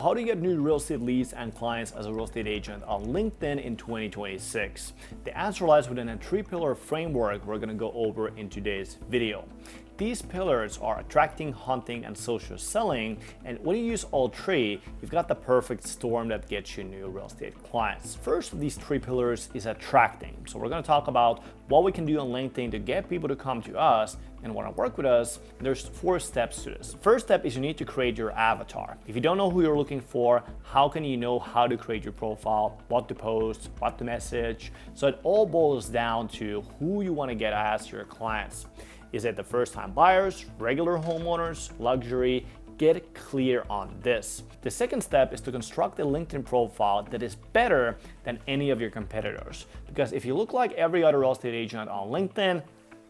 How do you get new real estate leads and clients as a real estate agent on LinkedIn in 2026? The answer lies within a three-pillar framework we're going to go over in today's video. These pillars are attracting, hunting, and social selling, and when you use all three, you've got the perfect storm that gets you new real estate clients. First of these three pillars is attracting. So we're going to talk about what we can do on LinkedIn to get people to come to us and want to work with us. There's 4 steps to this. First step is you need to create your avatar. If you don't know who you're looking for, how can you know how to create your profile, what to post, what to message? So it all boils down to who you want to get as your clients. Is it the first-time buyers, regular homeowners, luxury? Get clear on this. The second step is to construct a LinkedIn profile that is better than any of your competitors. Because if you look like every other real estate agent on LinkedIn,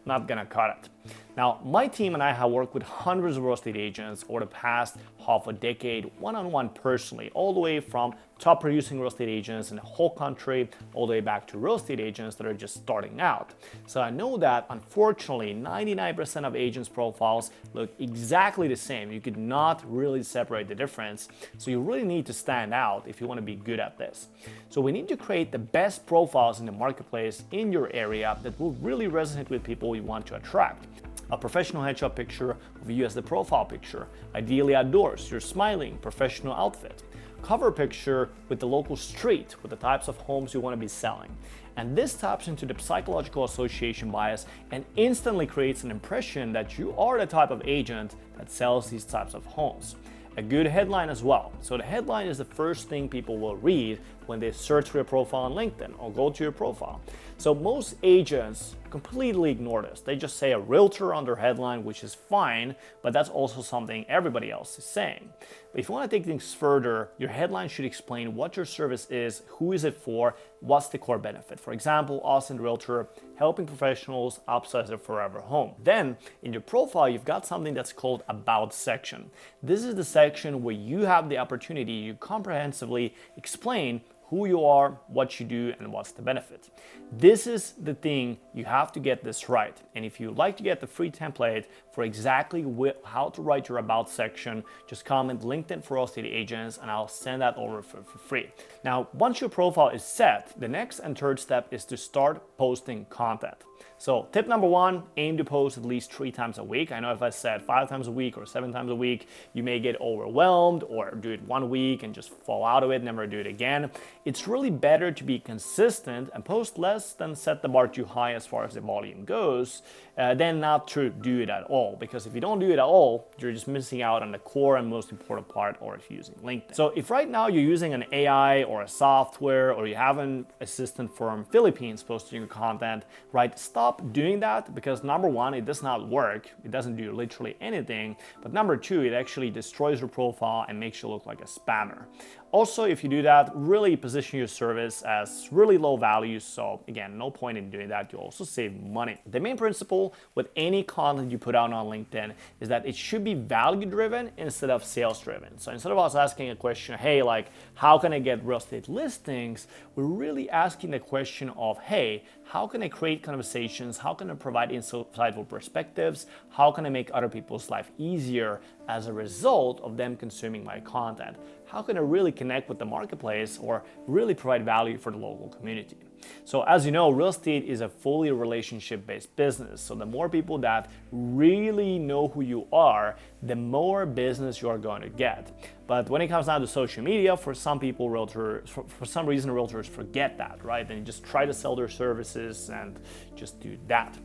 not gonna cut it. Now, my team and I have worked with hundreds of real estate agents over the past half a decade, one-on-one personally, all the way from top producing real estate agents in the whole country, all the way back to real estate agents that are just starting out. So I know that unfortunately, 99% of agents' profiles look exactly the same. You could not really separate the difference. So you really need to stand out if you want to be good at this. So we need to create the best profiles in the marketplace in your area that will really resonate with people you want to attract. A professional headshot picture of you as the profile picture, ideally outdoors, you're smiling, professional outfit. Cover picture with the local street, with the types of homes you want to be selling. And this taps into the psychological association bias and instantly creates an impression that you are the type of agent that sells these types of homes. A good headline as well. So the headline is the first thing people will read when they search for your profile on LinkedIn or go to your profile. So most agents completely ignore this. They just say a realtor on their headline, which is fine, but that's also something everybody else is saying. But if you want to take things further, your headline should explain what your service is, who is it for, what's the core benefit. For example, us and Realtor helping professionals upsize their forever home. Then in your profile, you've got something that's called About section. This is the section where you have the opportunity to comprehensively explain who you are, what you do, and what's the benefit. This is the thing, you have to get this right. And if you'd like to get the free template for exactly how to write your About section, just comment LinkedIn for real estate agents and I'll send that over for free. Now, once your profile is set, the next and third step is to start posting content. So tip number 1, aim to post at least 3 times a week. I know if I said 5 times a week or 7 times a week, you may get overwhelmed or do it 1 week and just fall out of it, never do it again. It's really better to be consistent and post less than set the bar too high as far as the volume goes, than not to do it at all. Because if you don't do it at all, you're just missing out on the core and most important part, or if you're using LinkedIn. So if right now you're using an AI or a software, or you have an assistant from Philippines posting your content, right, stop doing that, because number 1, it does not work. It doesn't do literally anything. But number 2, it actually destroys your profile and makes you look like a spammer. Also, if you do that, really position your service as really low value. So again, no point in doing that. You also save money. The main principle with any content you put out on LinkedIn is that it should be value driven instead of sales driven. So instead of us asking a question, hey, like, how can I get real estate listings? We're really asking the question of, hey, how can I create conversations? How can I provide insightful perspectives? How can I make other people's life easier as a result of them consuming my content? How can I really connect with the marketplace or really provide value for the local community? So as you know, real estate is a fully relationship-based business. So the more people that really know who you are, the more business you are going to get. But when it comes down to social media, for some people, realtors, for some reason, realtors forget that, right? They just try to sell their services and just do that.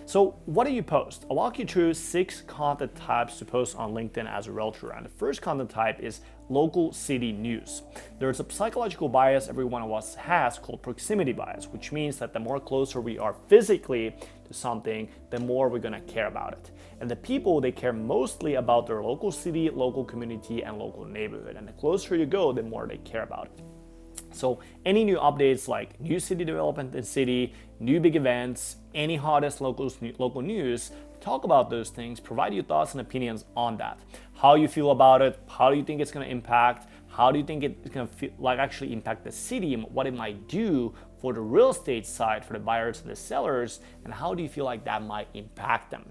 So what do you post? I'll walk you through 6 content types to post on LinkedIn as a realtor. And the first content type is local city news. There's a psychological bias every one of us has called proximity bias, which means that the more closer we are physically to something, the more we're gonna care about it. And the people, they care mostly about their local city, local community, and local neighborhood. And the closer you go, the more they care about it. So any new updates like new city development in the city, new big events, any hottest local news, talk about those things, provide your thoughts and opinions on that. How you feel about it, how do you think it's going to impact, how do you think it's going to actually impact the city and what it might do for the real estate side, for the buyers and the sellers, and how do you feel like that might impact them?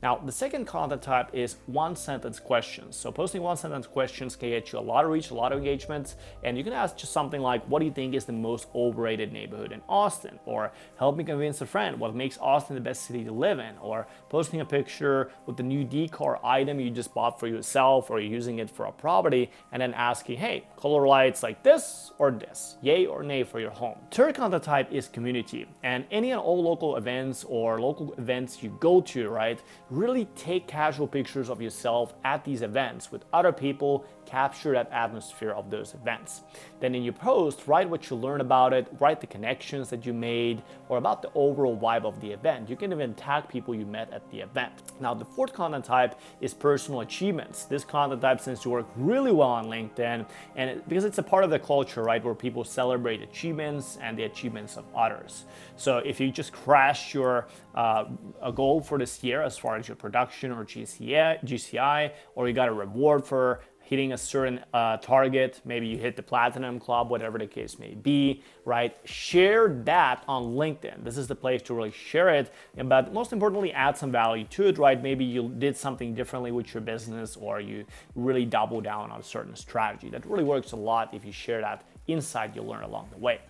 Now, the second content type is one-sentence questions. So posting one-sentence questions can get you a lot of reach, a lot of engagements, and you can ask just something like, what do you think is the most overrated neighborhood in Austin? Or help me convince a friend what makes Austin the best city to live in? Or posting a picture with the new decor item you just bought for yourself or you're using it for a property, and then asking, hey, color lights like this or this, yay or nay for your home. Third content type is community, and any and all local events or local events you go to, right? Really take casual pictures of yourself at these events with other people, capture that atmosphere of those events. Then in your post, write what you learned about it, write the connections that you made, or about the overall vibe of the event. You can even tag people you met at the event. Now, the fourth content type is personal achievements. This content type seems to work really well on LinkedIn, and because it's a part of the culture, right, where people celebrate achievements and the achievements of others. So if you just crashed your a goal for this year as far as your production or GCI, or you got a reward for hitting a certain target, maybe you hit the platinum club, whatever the case may be, right? Share that on LinkedIn. This is the place to really share it, but most importantly, add some value to it, right? Maybe you did something differently with your business, or you really double down on a certain strategy. That really works a lot if you share that insight you learn along the way.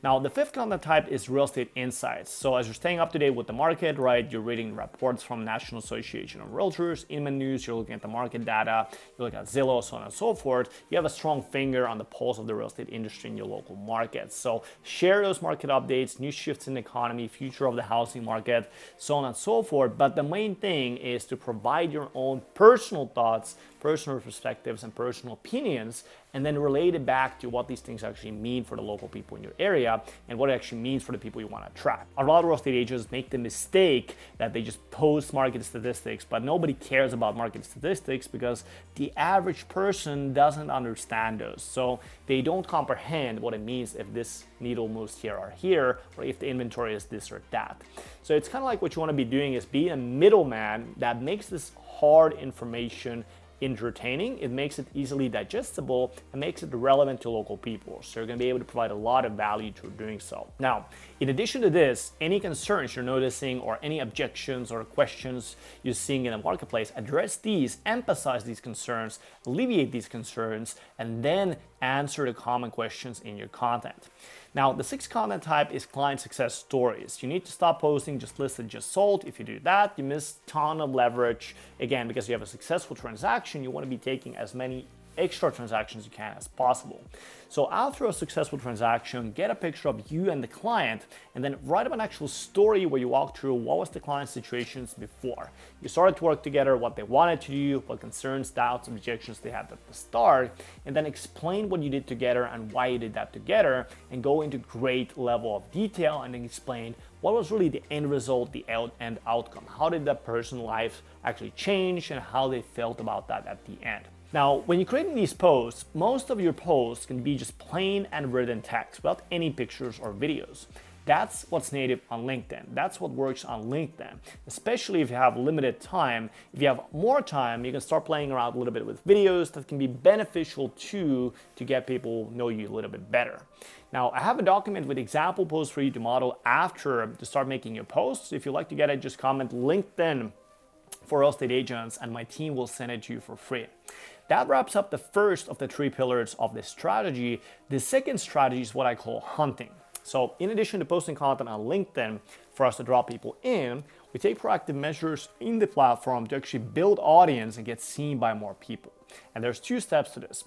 Now, the fifth content type is real estate insights. So as you're staying up to date with the market, right, you're reading reports from National Association of Realtors, Inman News, you're looking at the market data, you're looking at Zillow, so on and so forth. You have a strong finger on the pulse of the real estate industry in your local markets. So share those market updates, new shifts in the economy, future of the housing market, so on and so forth. But the main thing is to provide your own personal thoughts, personal perspectives, and personal opinions, and then relate it back to what these things actually mean for the local people in your area and what it actually means for the people you want to attract. A lot of real estate agents make the mistake that they just post market statistics, but nobody cares about market statistics because the average person doesn't understand those. So they don't comprehend what it means if this needle moves here or here, or if the inventory is this or that. So it's kind of like what you want to be doing is be a middleman that makes this hard information entertaining, it makes it easily digestible, and makes it relevant to local people. So you're going to be able to provide a lot of value through doing so. Now, in addition to this, any concerns you're noticing or any objections or questions you're seeing in the marketplace, address these, emphasize these concerns, alleviate these concerns, and then answer the common questions in your content. Now, the sixth content type is client success stories. You need to stop posting just listed, just sold. If you do that, you miss a ton of leverage. Again, because you have a successful transaction, you want to be taking as many extra transactions you can as possible. So after a successful transaction, get a picture of you and the client, and then write up an actual story where you walk through what was the client's situations before you started to work together, what they wanted to do, what concerns, doubts, objections they had at the start, and then explain what you did together and why you did that together, and go into great level of detail and then explain what was really the end result, the end outcome. How did that person's life actually change and how they felt about that at the end. Now, when you're creating these posts, most of your posts can be just plain and written text without any pictures or videos. That's what's native on LinkedIn. That's what works on LinkedIn, especially if you have limited time. If you have more time, you can start playing around a little bit with videos that can be beneficial to get people know you a little bit better. Now, I have a document with example posts for you to model after to start making your posts. If you'd like to get it, just comment LinkedIn for real estate agents and my team will send it to you for free. That wraps up the first of the three pillars of this strategy. The second strategy is what I call hunting. So in addition to posting content on LinkedIn for us to draw people in, we take proactive measures in the platform to actually build audience and get seen by more people. And there's two steps to this.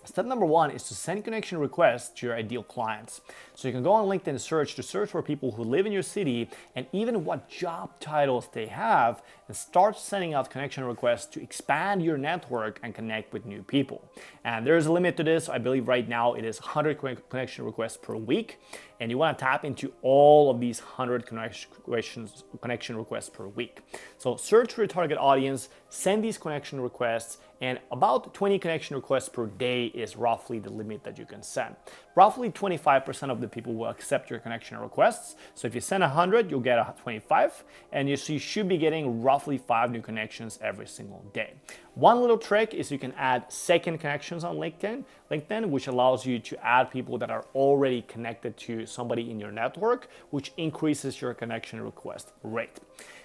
Step number one is to send connection requests to your ideal clients. So you can go on LinkedIn search for people who live in your city and even what job titles they have, and start sending out connection requests to expand your network and connect with new people. And there's a limit to this. I believe right now it is 100 connection requests per week. And you want to tap into all of these 100 connection requests per week. So search for your target audience, send these connection requests, and about 20 connection requests per day is roughly the limit that you can send. Roughly 25% of the people will accept your connection requests. So if you send 100, you'll get 25, and you should be getting roughly 5 new connections every single day. One little trick is you can add second connections on LinkedIn, which allows you to add people that are already connected to somebody in your network, which increases your connection request rate.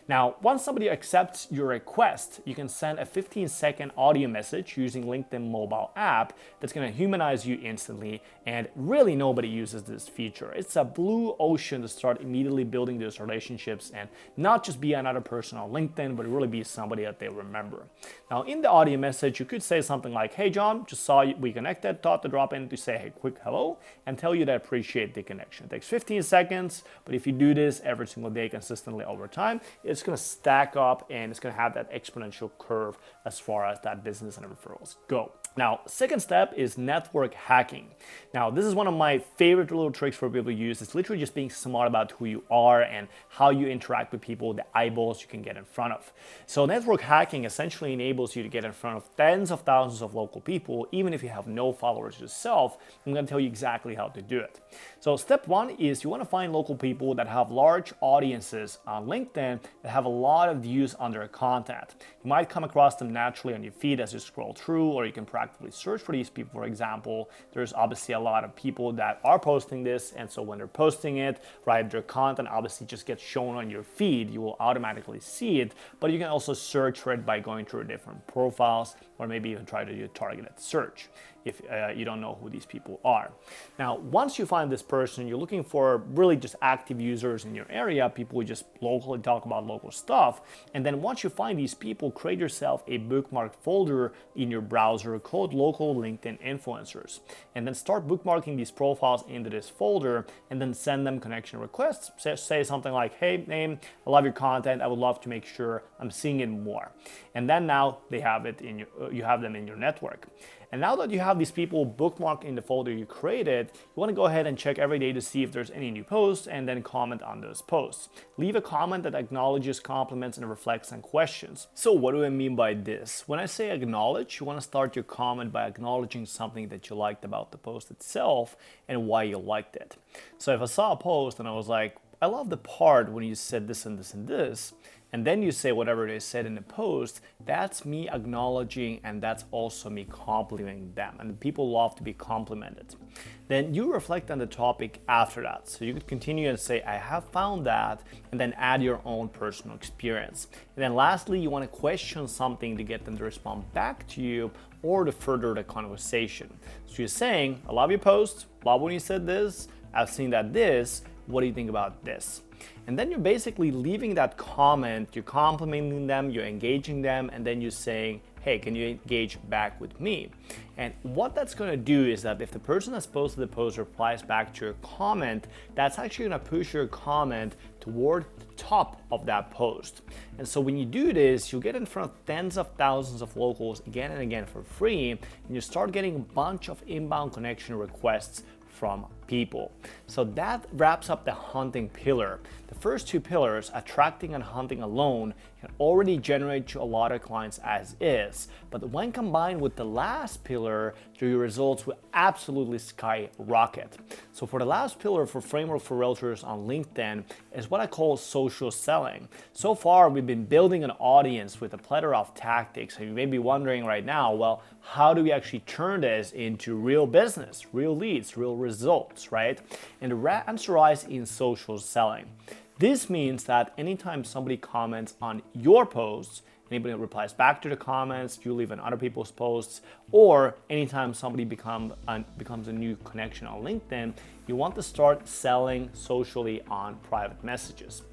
Now, once somebody accepts your request, you can send a 15-second audio message using LinkedIn mobile app that's going to humanize you instantly, and really nobody uses this feature. It's a blue ocean to start immediately building those relationships and not just be another person on LinkedIn, but really be somebody that they remember. Now, in the audio message, you could say something like, "Hey John, just saw you, we connected, thought to drop in to say a quick hello and tell you that I appreciate the connection." It takes 15 seconds, but if you do this every single day consistently over time, it's going to stack up and it's going to have that exponential curve as far as that business and referrals go. Now, second step is network hacking. Now, this is one of my favorite little tricks for people to use. It's literally just being smart about who you are and how you interact with people, the eyeballs you can get in front of. So network hacking essentially enables you to get in front of tens of thousands of local people, even if you have no followers yourself. I'm going to tell you exactly how to do it. So step one is you want to find local people that have large audiences on LinkedIn that have a lot of views on their content. You might come across them naturally on your feed as you scroll through, or you can proactively search for these people. For example, there's obviously a lot of people that are posting this, and so when they're posting it, right, their content obviously just gets shown on your feed. You will automatically see it, but you can also search for it by going through different profiles, or maybe even try to do a targeted search if you don't know who these people are. Now, once you find this person, you're looking for really just active users in your area, people who just locally talk about local stuff. And then once you find these people, create yourself a bookmark folder in your browser called Local LinkedIn Influencers. And then start bookmarking these profiles into this folder and then send them connection requests. Say something like, "Hey, name, I love your content. I would love to make sure I'm seeing it more." And then now they have it in you have them in your network. And now that you have these people bookmarked in the folder you created, you want to go ahead and check every day to see if there's any new posts and then comment on those posts. Leave a comment that acknowledges compliments and reflects on questions. So what do I mean by this? When I say acknowledge, you want to start your comment by acknowledging something that you liked about the post itself and why you liked it. So if I saw a post and I was like, "I love the part when you said this and this and this," and then you say whatever they said in the post, that's me acknowledging, and that's also me complimenting them. And people love to be complimented. Then you reflect on the topic after that. So you could continue and say, "I have found that," and then add your own personal experience. And then lastly, you want to question something to get them to respond back to you or to further the conversation. So you're saying, "I love your post, love when you said this, I've seen that this, what do you think about this?" And then you're basically leaving that comment, you're complimenting them, you're engaging them, and then you're saying, "Hey, can you engage back with me?" And what that's going to do is that if the person that's posted the post replies back to your comment, that's actually going to push your comment toward the top of that post. And so when you do this, you'll get in front of tens of thousands of locals again and again for free, and you start getting a bunch of inbound connection requests from people. So that wraps up the hunting pillar. The first two pillars, attracting and hunting alone, can already generate you a lot of clients as is. But when combined with the last pillar, your results will absolutely skyrocket. So for the last pillar for Framework for Realtors on LinkedIn is what I call social selling. So far, we've been building an audience with a plethora of tactics. And you may be wondering right now, well, how do we actually turn this into real business, real leads, real results, right? And the answer lies in social selling. This means that anytime somebody comments on your posts, anybody replies back to the comments, you leave on other people's posts, or anytime somebody becomes a new connection on LinkedIn, you want to start selling socially on private messages.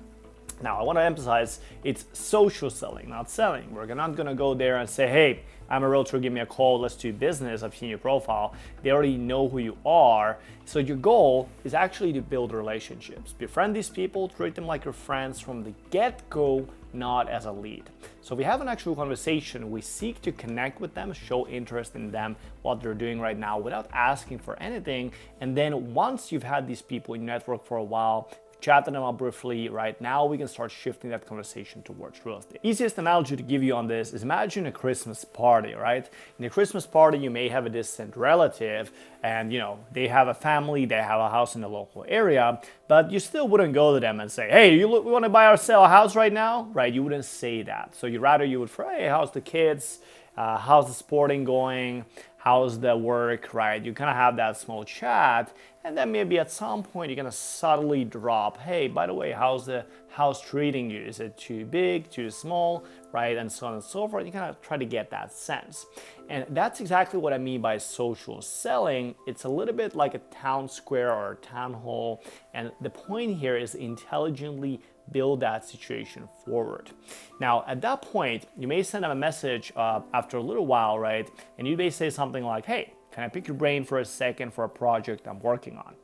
Now, I want to emphasize it's social selling, not selling. We're not going to go there and say, "Hey, I'm a realtor, give me a call, let's do business. I've seen your profile." They already know who you are. So your goal is actually to build relationships. Befriend these people, treat them like your friends from the get-go, not as a lead. So if we have an actual conversation, we seek to connect with them, show interest in them, what they're doing right now without asking for anything. And then once you've had these people in your network for a while, chatting them up briefly, right now we can start shifting that conversation towards real estate. Easiest analogy to give you on this is imagine a Christmas party, right? In a Christmas party, you may have a distant relative and they have a family, they have a house in the local area, but you still wouldn't go to them and say, "Hey, we want to buy or sell a house right now," right? You wouldn't say that. So you would say, "Hey, how's the kids? how's the sporting going, how's the work, right? You kind of have that small chat, and then maybe at some point you're gonna subtly drop, hey, by the way, how's the house treating you? Is it too big, too small, right? And so on and so forth. You kind of try to get that sense. And that's exactly what I mean by social selling. It's a little bit like a town square or a town hall. And the point here is intelligently build that situation forward. Now, at that point, you may send them a message after a little while, right? And you may say something like, hey, can I pick your brain for a second for a project I'm working on?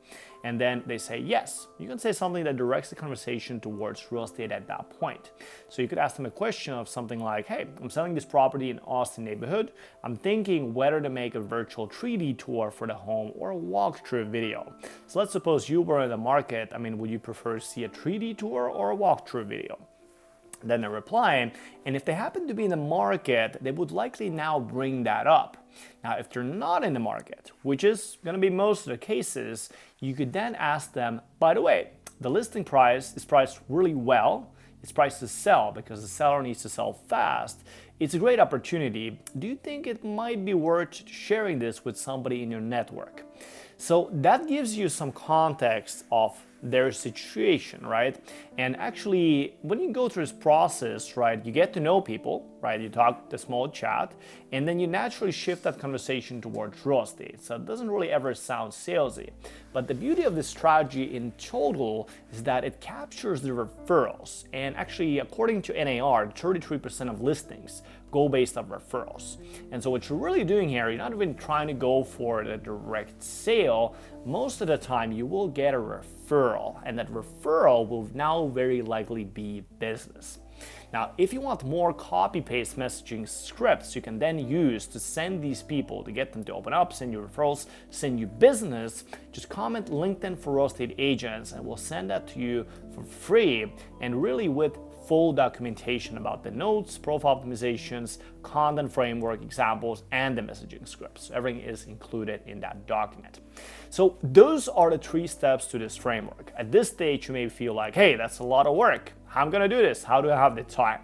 And then they say yes. You can say something that directs the conversation towards real estate at that point. So you could ask them a question of something like, hey, I'm selling this property in Austin neighborhood. I'm thinking whether to make a virtual 3D tour for the home or a walkthrough video. So let's suppose you were in the market. I mean, would you prefer to see a 3D tour or a walkthrough video? Then they reply, and if they happen to be in the market, they would likely now bring that up. Now, if they're not in the market, which is going to be most of the cases, you could then ask them, by the way, the listing price is priced really well. It's priced to sell because the seller needs to sell fast. It's a great opportunity. Do you think it might be worth sharing this with somebody in your network? So that gives you some context of their situation, right? And actually, when you go through this process, right, you get to know people, right? You talk the small chat, and then you naturally shift that conversation towards real estate. So it doesn't really ever sound salesy. But the beauty of this strategy in total is that it captures the referrals. And actually, according to NAR, 33% of listings go based on referrals. And so what you're really doing here, you're not even trying to go for the direct sale. Most of the time, you will get a referral, and that referral will now very likely be business. Now, if you want more copy-paste messaging scripts you can then use to send these people, to get them to open up, send you referrals, send you business, just comment LinkedIn for real estate agents and we'll send that to you for free, and really with full documentation about the notes, profile optimizations, content framework examples, and the messaging scripts. So everything is included in that document. So those are the 3 steps to this framework. At this stage, you may feel like, hey, that's a lot of work. How am I gonna do this? How do I have the time?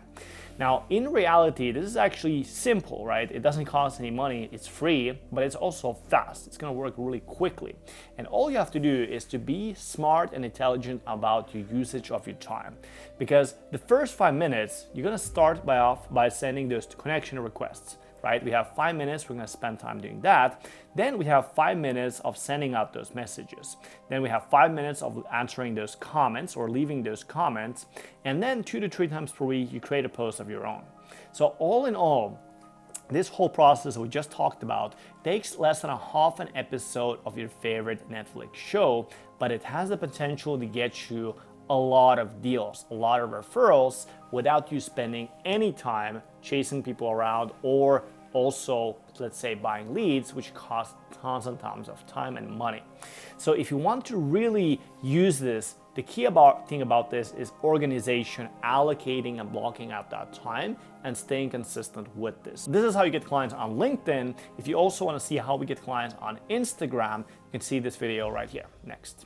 Now, in reality, this is actually simple, right? It doesn't cost any money, it's free, but it's also fast. It's gonna work really quickly. And all you have to do is to be smart and intelligent about your usage of your time. Because the first 5 minutes, you're gonna start by sending those connection requests, right? We have 5 minutes, we're gonna spend time doing that. Then we have 5 minutes of sending out those messages. Then we have 5 minutes of answering those comments or leaving those comments. And then 2 to 3 times per week, you create a post of your own. So all in all, this whole process we just talked about takes less than a half an episode of your favorite Netflix show, but it has the potential to get you a lot of deals, a lot of referrals without you spending any time chasing people around or also, let's say, buying leads, which cost tons and tons of time and money. So if you want to really use this, the key thing about this is organization, allocating and blocking out that time and staying consistent with this. This is how you get clients on LinkedIn. If you also want to see how we get clients on Instagram, you can see this video right here next.